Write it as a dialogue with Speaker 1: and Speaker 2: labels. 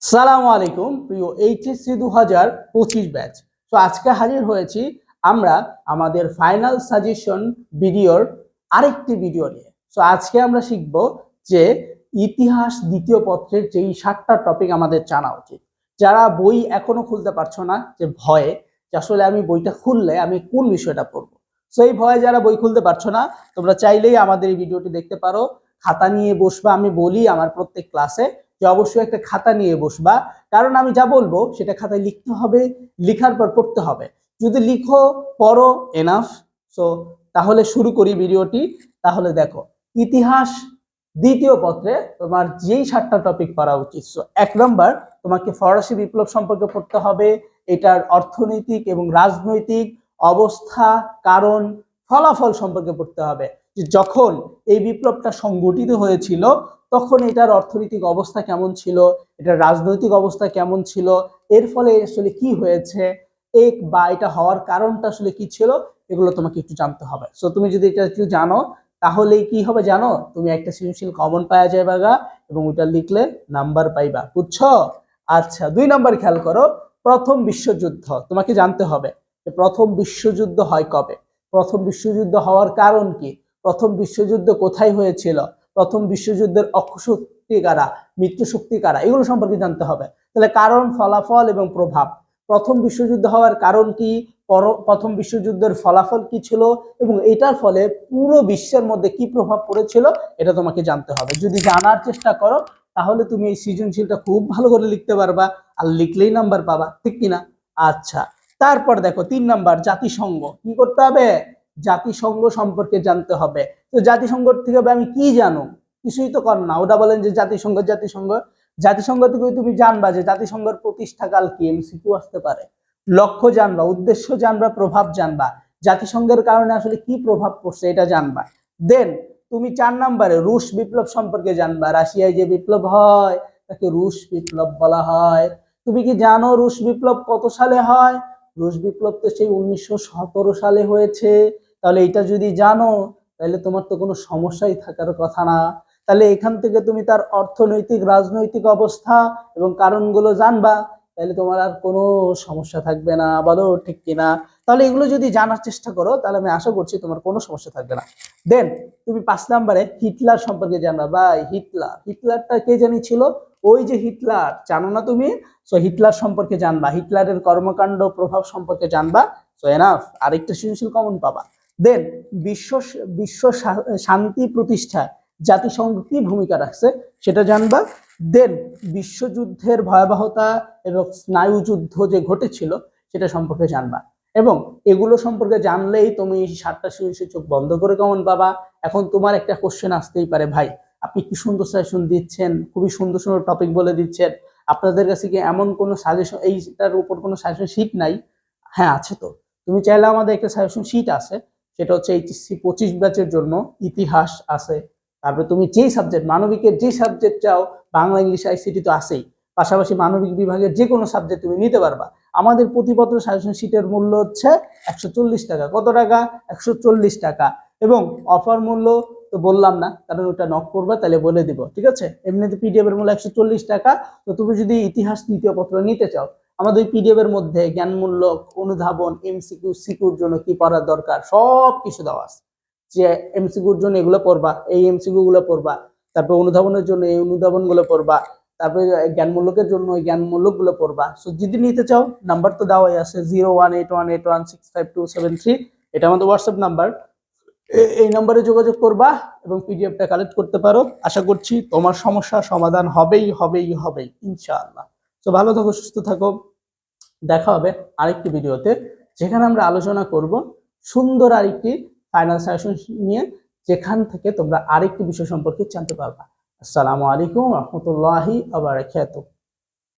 Speaker 1: সালামু আলাইকুম প্রিয় এইচএসসি 2025 ব্যাচ। তো আজকে হাজির হয়েছি আমরা আমাদের ফাইনাল সাজেশন ভিডিওর আরেকটি ভিডিও নিয়ে। তো আজকে আমরা শিখব যে ইতিহাস দ্বিতীয় পত্রের যেই 7টা টপিক আমাদের জানা উচিত। যারা বই এখনো খুলতে পারছো না, যে ভয়ে যে আসলে আমি বইটা খুললে আমি কোন বিষয়টা পড়বো, তো এই ভয়ে যারা বই খুলতে পারছো না, তোমরা চাইলেই আমাদের এই ভিডিওটি দেখতে পারো। খাতা নিয়ে বসবা, আমি বলি আমার প্রত্যেক ক্লাসে যে অবশ্যই একটা খাতা নিয়ে বসবা, কারণ আমি যা বলবো সেটা খাতায় লিখতে হবে, লিখার পর পড়তে হবে। যদি লিখো পড়ো এনাফ। সো তাহলে শুরু করি ভিডিওটি। তাহলে দেখো, ইতিহাস দ্বিতীয় পত্রে তোমার যেই 7টা টপিক পড়া উচিত। সো 1 নম্বর, তোমাকে ফরাসি বিপ্লব সম্পর্কে পড়তে হবে। এটার অর্থনৈতিক এবং রাজনৈতিক অবস্থা, কারণ, ফলাফল সম্পর্কে পড়তে হবে। যে যখন এই বিপ্লবটা সংগঠিত হয়েছিল তখন এটার অর্থনৈতিক অবস্থা কেমন ছিল, এটার রাজনৈতিক অবস্থা কেমন ছিল, এর ফলে আসলে কি হয়েছে, বা এটা হওয়ার কারণটা আসলে কি ছিল, এগুলো তোমাকে একটু জানতে হবে। সো তুমি যদি এটা একটু জানো তাহলেই কি হবে জানো, তুমি একটা সৃজনশীল কমন পাওয়া যাবে গা, এবং ওইটা লিখলে নাম্বার পাইবা, বুঝছো? আচ্ছা, 2 নম্বর খেয়াল করো, প্রথম বিশ্বযুদ্ধ তোমাকে জানতে হবে যে প্রথম বিশ্বযুদ্ধ হয় কবে, প্রথম বিশ্বযুদ্ধ হওয়ার কারণ কি, প্রথম বিশ্বযুদ্ধ কোথায় হয়েছিল, প্রথম বিশ্বযুদ্ধের অক্ষশক্তি কারা, মিত্র শক্তি কারা, এগুলো সম্পর্কে জানতে হবে। তাহলে কারণ, ফলাফল এবং প্রভাব। প্রথম বিশ্বযুদ্ধ হওয়ার কারণ কি, প্রথম বিশ্বযুদ্ধের ফলাফল কি ছিল, এবং এটার ফলে পুরো বিশ্বের মধ্যে কি প্রভাব পড়েছিল, এটা তোমাকে জানতে হবে। যদি জানার চেষ্টা করো তাহলে তুমি এই সৃজনশীলটা খুব ভালো করে লিখতে পারবা, আর লিখলেই নাম্বার পাবা, ঠিক কিনা? আচ্ছা, তারপর দেখো 3 নাম্বার, জাতিসংঘ। কি করতে হবে? জাতিসংঘ সম্পর্কে জানতে হবে। তো জাতিসংঘ থেকে আমি কি জানো? কিছুই তো কর না, ওটা বলেন যে জাতিসংঘ জাতিসংঘ জাতিসংঘ থেকে তুমি জানবা যে জাতিসংঘের প্রতিষ্ঠাকাল কি, এমসিকিউ আসতে পারে। লক্ষ্য জানবা, উদ্দেশ্য জানবা, প্রভাব জানবা, জাতিসংঘের কারণে আসলে কি প্রভাব পড়ছে এটা জানবা। দেন তুমি 4 নম্বরে রুশ বিপ্লব সম্পর্কে জানবা। রাশিয়ায় যে বিপ্লব হয় তাকে রুশ বিপ্লব বলা হয়। তুমি কি জানো রুশ বিপ্লব কত সালে হয়? রুশ বিপ্লব তো সেই 1917 সালে হয়েছে। তাহলে এটা যদি জানো তাহলে তোমার তো কোনো সমস্যাই থাকার কথা না। তাহলে এখান থেকে তুমি তার অর্থনৈতিক, রাজনৈতিক অবস্থা এবং কারণগুলো জানবা, তাহলে তোমার আর কোনো সমস্যা থাকবে না। বলো ঠিক কিনা? তাহলে এগুলো যদি জানার চেষ্টা করো তাহলে আমি আশা করছি তোমার কোনো সমস্যা থাকবে না। দেন তুমি 5 নম্বরে হিটলার সম্পর্কে জানবা। ভাই, হিটলারটা কে জানি ছিল? ওই যে হিটলার, জানো না তুমি? সো হিটলার সম্পর্কে জানবা, হিটলারের কর্মকাণ্ড, প্রভাব সম্পর্কে জানবা। সো এনাফ, আরেকটা সৃজনশীল কমন পাবা। দেন বিশ্ব বিশ্ব শান্তি প্রতিষ্ঠায় জাতিসংঘ কি ভূমিকা রাখছে সেটা জানবা। দেন বিশ্বযুদ্ধের ভয়াবহতা এবং স্নায়ুযুদ্ধ যে ঘটেছিল সেটা সম্পর্কে জানবা। এবং এগুলো সম্পর্কে জানলেই তুমি 7টা সৃজনশীল চোখ বন্ধ করে কমন পাবা। এখন তোমার একটা কোশ্চেন আসতেই পারে, ভাই আপনি কি সুন্দর সাজেশন দিচ্ছেন, খুবই সুন্দর সুন্দর টপিক বলে দিচ্ছেন, আপনাদের কাছে কি এমন কোনো সাজেশন, এইটার উপর কোনো সাজেশন শিট নাই? হ্যাঁ আছে তো। তুমি চাইলে আমাদের একটা সাজেশন শিট আছে, সেটা হচ্ছে এইচএসসি 25 ব্যাচের জন্য। ইতিহাস আছে, তারপরে তুমি যেই সাবজেক্ট, মানবিকের যে সাবজেক্ট চাও, বাংলা, ইংলিশ, আইসিটি তো আছেই, পাশাপাশি মানবিক বিভাগের যে কোনো সাবজেক্ট তুমি নিতে পারবা। আমাদের প্রতিপত্র সাজেশন শিটের মূল্য হচ্ছে 140 টাকা। কত টাকা? 140 টাকা। এবং অফার মূল্য তো বললাম না, কারণ ওটা নক করবে তাহলে বলে দিব, ঠিক আছে? এমনিতে পিডিএফ এর মূল্য 140 টাকা। তো তুমি যদি ইতিহাস দ্বিতীয় পত্র নিতে চাও, আমাদের পিডিএফ এর মধ্যে জ্ঞানমূলক, অনুধাবন, এমসিকিউ, সিকিউর জন্য কি পড়ার দরকার সব কিছু দেওয়া আছে। যে এমসিকিউর জন্য এগুলো পড়বা, এই এমসিকিউ গুলো পড়বা, তারপর অনুধাবনের জন্য এই অনুধাবন গুলো পড়বা, তারপরে জ্ঞানমূলকের জন্য এই জ্ঞানমূলক গুলো পড়বা। সো যদি নিতে চাও, নাম্বার তো দেওয়াই আছে, 0181816527 এটা আমাদের হোয়াটসঅ্যাপ নাম্বার। এই নম্বরে যোগাযোগ করবা এবং পিডিএফটা কালেক্ট করতে পারো। আশা করছি তোমার সমস্যার সমাধান হবেই ইনশাআল্লাহ। তো ভালো থাকো, সুস্থ থাকো। দেখা হবে আরেকটি ভিডিওতে, যেখানে আমরা আলোচনা করব সুন্দর আরেকটি ফাইনাল সাজেশন নিয়ে, যেখান থেকে তোমরা আরেকটি বিষয় সম্পর্কে জানতে পারবা। আসসালামু আলাইকুম ওয়া রাহমাতুল্লাহি ওয়া বারাকাতুহু।